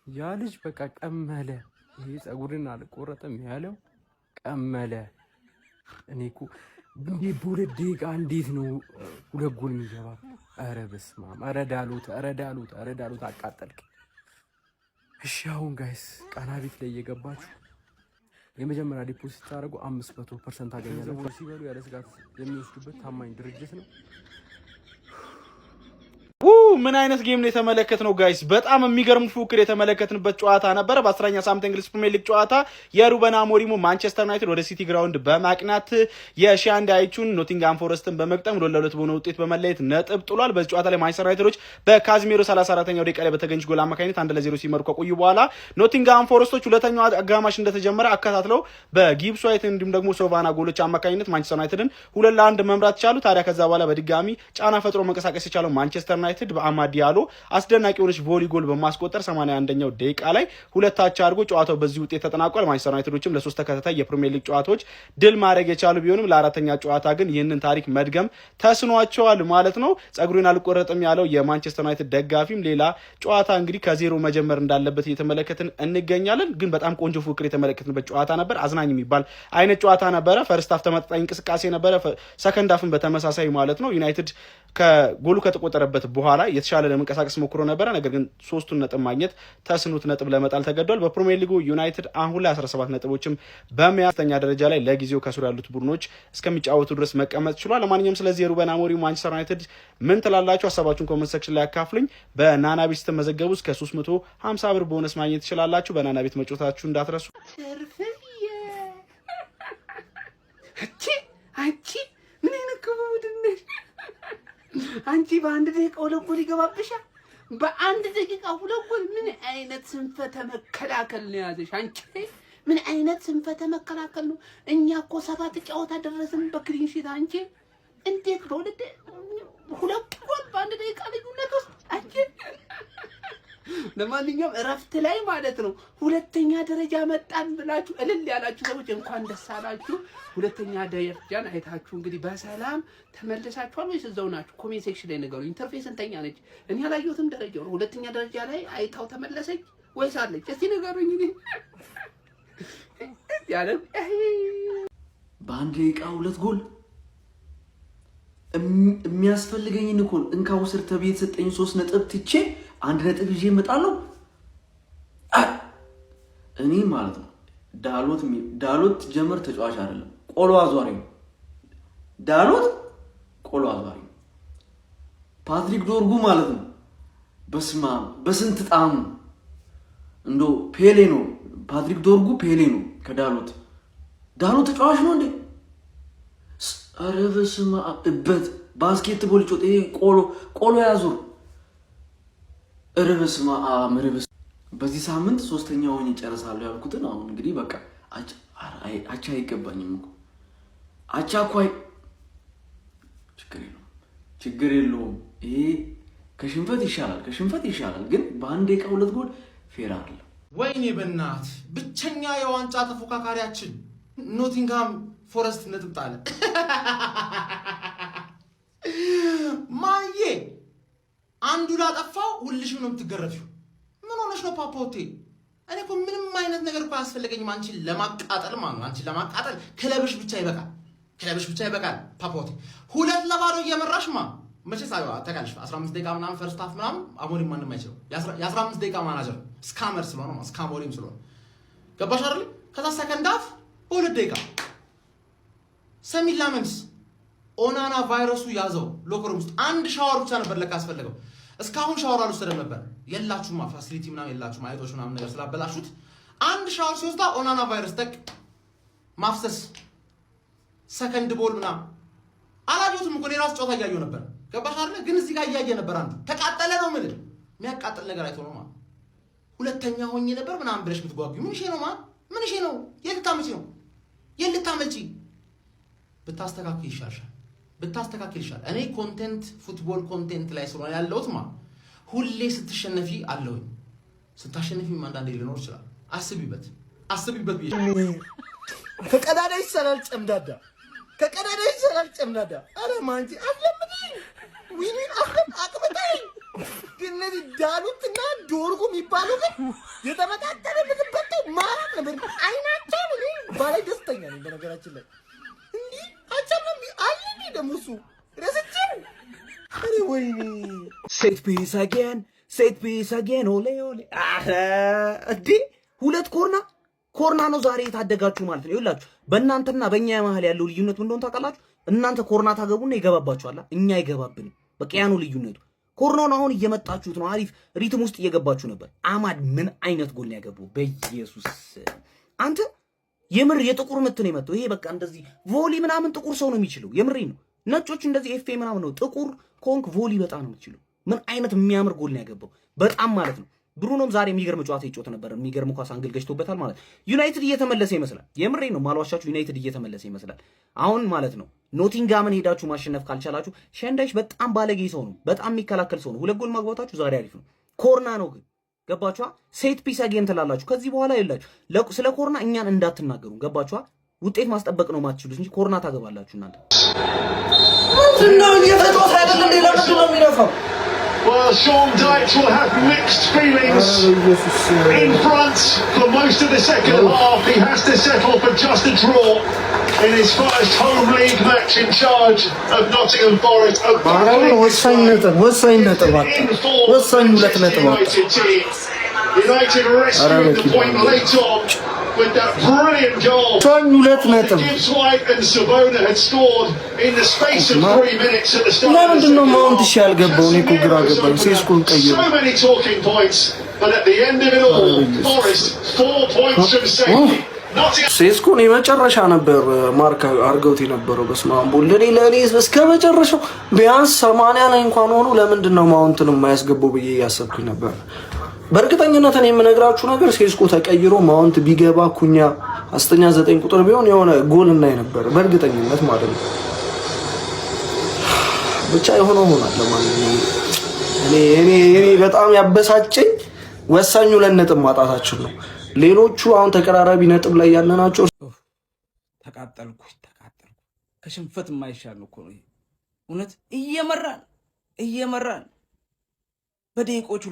ያ ልጅ በቃ ቀመለ። ይሄ ጸጉርን አልቆረጠም ያለው ቀመለ። እኔ እኮ በሁለት ደቂቃ እንዴት ነው ሁለት ጎል የሚገባ? ኧረ በስመ አብ! ኧረ ዳሉት አቃጠልክ። እሺ አሁን ጋይስ ቃና ቤት ላይ እየገባችሁ የመጀመሪያ ዲፖዚት ታደርጉ 500% ታገኛላችሁ። ሲበሉ ያለ ስጋት የሚወስዱበት ታማኝ ድርጅት ነው። ምን አይነት ጌም ነው የተመለከትነው ጋይስ? በጣም የሚገርም ፉክክር የተመለከትንበት ጨዋታ ነበረ። በ10ኛ ሳምንት እንግሊዝ ፕሪሚየር ሊግ ጨዋታ የሩበን አሞሪሙ ማንቸስተር ዩናይትድ ወደ ሲቲ ግራውንድ በማቅናት የሺያንድ አይቹን ኖቲንግሃም ፎረስትን በመቅጠም 2-2 በሆነ ውጤት በመለየት ነጥብ ጥሏል። በዚህ ጨዋታ ላይ ማንቸስተር ዩናይትዶች በካዝሜሮ 34ኛው ደቂቃ ላይ በተገኘች ጎል አማካኝነት 1-0 ሲመሩ ከቆዩ በኋላ ኖቲንግሃም ፎረስቶች ሁለተኛው አጋማሽ እንደተጀመረ አከታትለው በጊብስ ዋይት እንዲሁም ደግሞ ሶቫና ጎሎች አማካኝነት ማንቸስተር ዩናይትድን 2-1 መምራት ቻሉ። ታዲያ ከዛ በኋላ በድጋሚ ጫና ፈጥሮ መንቀሳቀስ የቻለው ማንቸስተር ዩናይትድ በአማድ ዲያሎ አስደናቂ የሆነች ቮሊ ጎል በማስቆጠር 81ኛው ደቂቃ ላይ ሁለታቻ አድርጎ ጨዋታው በዚህ ውጤት ተጠናቋል። ማንቸስተር ዩናይትዶችም ለሶስት ተከታታይ የፕሪሚየር ሊግ ጨዋታዎች ድል ማድረግ የቻሉ ቢሆንም ለአራተኛ ጨዋታ ግን ይህንን ታሪክ መድገም ተስኗቸዋል ማለት ነው። ጸጉሩን አልቆረጥም ያለው የማንቸስተር ዩናይትድ ደጋፊም ሌላ ጨዋታ እንግዲህ ከዜሮ መጀመር እንዳለበት እየተመለከትን እንገኛለን። ግን በጣም ቆንጆ ፉክክር የተመለከትንበት ጨዋታ ነበር። አዝናኝ የሚባል አይነት ጨዋታ ነበረ። ፈርስት ሃፍ ተመጣጣኝ እንቅስቃሴ ነበረ። ሰከንድ ሃፍን በተመሳሳይ ማለት ነው። ዩናይትድ ከጎሉ ከተቆጠረበት በኋላ የተሻለ ለመንቀሳቀስ ሞክሮ ነበረ። ነገር ግን ሶስቱን ነጥብ ማግኘት ተስኑት ነጥብ ለመጣል ተገዷል። በፕሪሚየር ሊጉ ዩናይትድ አሁን ላይ 17 ነጥቦችም በመያዝተኛ ደረጃ ላይ ለጊዜው ከስሩ ያሉት ቡድኖች እስከሚጫወቱ ድረስ መቀመጥ ችሏል። ለማንኛውም ስለዚህ የሩበን አሞሪም ማንቸስተር ዩናይትድ ምን ትላላችሁ? ሀሳባችሁን ኮሜንት ሴክሽን ላይ አካፍሉኝ። በናናቤት ስትመዘገቡ እስከ 350 ብር ቦነስ ማግኘት ትችላላችሁ። በናናቤት መጫወታችሁ እንዳትረሱ። አንቺ ምን አይነት ከቡድነሽ አንቺ በአንድ ደቂቃ ሁለት ጎል ይገባብሻል። በአንድ ደቂቃ ሁለት ጎል ምን አይነት ስንፈተ መከላከል ነው ያዘሽ? አንቺ ምን አይነት ስንፈተ መከላከል ነው? እኛ እኮ 7 ጨዋታ ደረስን በክሊን ሺት። አንቺ እንዴት በሁለት ጎል በአንድ ደቂቃ ልዩነት ውስጥ አንቺ። ለማንኛውም እረፍት ላይ ማለት ነው ሁለተኛ ደረጃ መጣን ብላችሁ እልል ያላችሁ ሰዎች እንኳን ደስ አላችሁ። ሁለተኛ ደረጃን አይታችሁ እንግዲህ በሰላም ተመልሳችኋል ወይስ እዛው ናችሁ? ኮሜንት ሴክሽን ላይ ንገሩኝ። ኢንተርፌስ እንተኛ ነች። እኔ ያላየሁትም ደረጃው ሁለተኛ ደረጃ ላይ አይታው ተመለሰች ወይስ አለች? እስቲ ንገሩኝ። እንግዲህ ያለ በአንድ ደቂቃ ሁለት ጎል የሚያስፈልገኝን እኮ እንካው ስር ተቤት ሰጠኝ 3 ነጥብ ትቼ 1 ነጥብ ይዤ እመጣለሁ። እኔ ማለት ነው ዳሎት ጀመር ተጫዋች አይደለም፣ ቆሎ አዟሪ ነው። ዳሎት ቆሎ አዟሪ ነው። ፓትሪክ ዶርጉ ማለት ነው በስማ በስንት ጣሙ እንዶ ፔሌ ነው። ፓትሪክ ዶርጉ ፔሌ ነው ከዳሎት ተጫዋች ነው እንዴ? አረ በስማ እበት ባስኬትቦል ጮት ይሄ ቆሎ ያዙር። አረ በስማ አምርብስ በዚህ ሳምንት 3ኛ ሆኜ ጨርሳለሁ ያልኩትን አሁን እንግዲህ በቃ አቻ አይገባኝም እኮ አቻ ቆይ ችግር የለውም። ይሄ ከሽንፈት ይሻላል ግን በአንድ ደቂቃ ሁለት ጎል ፌር አይደለም። ወይኔ በእናት ብቸኛ የዋንጫ ተፎካካሪያችን ኖቲንግሃም ፎረስት ነጥብ ጣለ። ማዬ አንዱ ላጠፋው ሁልሽም ነው የምትገረፊው። ምን ሆነሽ ነው ፓፓውቴ? እኔ እኮ ምንም አይነት ነገር እኮ አያስፈልገኝም አንቺን ለማቃጠል ማለት ነው። አንቺን ለማቃጠል ክለብሽ ብቻ ይበቃል ፓፓውቴ። 2-0 እየመራሽማ መቼስ ታውቃለሽ። 15 ደቂቃ ምናምን ፈርስት ሃፍ ምናምን አሞሪም ማንም አይችለው። የ15 ደቂቃ ማናጀር ስካመር ስለሆነ ነው ስካሞሪም ስለሆነ ገባሽ አይደል? ከዛ ሰከንድ ሃፍ በ2 ደቂቃ ሰሚን ላመንስ ኦናና ቫይረሱ ያዘው። ሎከሩም ውስጥ አንድ ሻወር ብቻ ነበር ለካ አስፈልገው። እስካሁን ሻወር አልወሰደም ነበር። የላችሁማ ፋሲሊቲ ምናምን የላችሁም። አይጦች ምናምን ነገር ስላበላሹት አንድ ሻወር ሲወስዳ ኦናና ቫይረስ ተክ ማፍሰስ ሰከንድ ቦል ምናምን አላጆትም እኮ ራስ ጨዋታ እያየሁ ነበር። ገባሽ አይደል? ግን እዚህ ጋር እያየ ነበር። አንዱ ተቃጠለ ነው ምን የሚያቃጥል ነገር አይቶ ነው ማለት ሁለተኛ ሆኜ ነበር ምናምን ብለሽ የምትጓጉ ምን ነው ማለት ምን ነው? የልታመጪ ብታስተካክል ይሻላል። እኔ ኮንቴንት ፉትቦል ኮንቴንት ላይ ስለሆነ ያለሁት ማለት ሁሌ ስትሸነፊ አለሁኝ፣ ስታሸነፊ አንዳንዴ ሊኖር ይችላል። አስቢበት ብዬ ከቀዳዳ ይሰራል ጨምዳዳ አረ ማንጂ አለምኝ ዊኒን አቅበታይ ግን እነዚህ ዳሉትና ዶርጉ የሚባሉ ግን የተመጣጠነ ምግብ በልተው ማራት ነበር አይናቸው ነው ባላይ ደስተኛ ነኝ በነገራችን ላይ እንዴ አቻለም አለኝ ደግሞ እሱ ረስቼው አሬ ወይኔ ሴት ፒስ አጌን ኦሌ ኦሌ አረ እንዴ ሁለት ኮርና ነው ዛሬ የታደጋችሁ ማለት ነው። ይኸውላችሁ በእናንተና በእኛ መሀል ያለው ልዩነት ምን እንደሆነ ታውቃላችሁ? እናንተ ኮርና ታገቡና ይገባባችኋል፣ እኛ አይገባብንም። በቃ ያ ነው ልዩነቱ። ኮርናውን አሁን እየመጣችሁት ነው፣ አሪፍ ሪትም ውስጥ እየገባችሁ ነበር። አማድ ምን አይነት ጎል ነው ያገባው? በኢየሱስ አንተ የምር የጥቁር ምት ነው የመጣው። ይሄ በቃ እንደዚህ ቮሊ ምናምን ጥቁር ሰው ነው የሚችለው። የምሬ ነው። ነጮች እንደዚህ ኤፍኤ ምናምን ነው። ጥቁር ኮንክ ቮሊ በጣም ነው የምትችለው። ምን አይነት የሚያምር ጎል ነው ያገባው በጣም ማለት ነው። ብሩኖም ዛሬ የሚገርም ጨዋታ ይጮት ነበር። የሚገርም ኳስ አንግል ገጭቶበታል ማለት ዩናይትድ እየተመለሰ ይመስላል። የምሬ ነው ማልዋሻችሁ፣ ዩናይትድ እየተመለሰ ይመስላል አሁን ማለት ነው። ኖቲንጋምን ሄዳችሁ ማሸነፍ ካልቻላችሁ ሸንዳይሽ በጣም ባለጌ ሰው ነው፣ በጣም የሚከላከል ሰው ነው። ሁለት ጎል ማግባታችሁ ዛሬ አሪፍ ነው። ኮርና ነው ግን ገባችኋ? ሴት ፒስ አጌን ትላላችሁ። ከዚህ በኋላ ይላችሁ ስለ ኮርና እኛን እንዳትናገሩ ገባችኋ? ውጤት ማስጠበቅ ነው ማትችሉት እንጂ ኮርና ታገባላችሁ እናንተ። ምንድነው እየተጫወተ አይደለም ሌላ ምንድን ነው የሚነፋው? Well, Sean Dyche will have mixed feelings in front for most of the second half. He has to settle for just a draw in his first home league match in charge of Nottingham Forest. United rescued the point late on with that brilliant goal. Gibbs White and Savona had scored in the space of 3 minutes at the start of the second half. So many talking points, but at the end of it all, Forest 4 points from safety. ሴስኮን የመጨረሻ ነበር ማርክ አርገውት የነበረው በስማም ለኔ እስከ መጨረሻው ቢያንስ 80 ላይ እንኳን ሆኖ ለምንድን ነው ማውንትን የማያስገባው ብዬ ያሰብኩኝ ነበር። በእርግጠኝነት እኔ የምነግራችሁ ነገር ሴስኮ ተቀይሮ ማውንት ቢገባ ኩኛ 9 ቁጥር ቢሆን የሆነ ጎል እናይ ነበር በእርግጠኝነት ማለት ነው። ብቻ የሆነው ሆኗል። ለማንኛውም እኔ በጣም ያበሳጨኝ ወሳኙ ለነጥብ ማጣታችን ነው። ሌሎቹ አሁን ተቀራራቢ ነጥብ ላይ ያለናቸው ተቃጠልኩ ከሽንፈት የማይሻል ነው እኮ ነው እውነት እየመራን በደቂቆቹ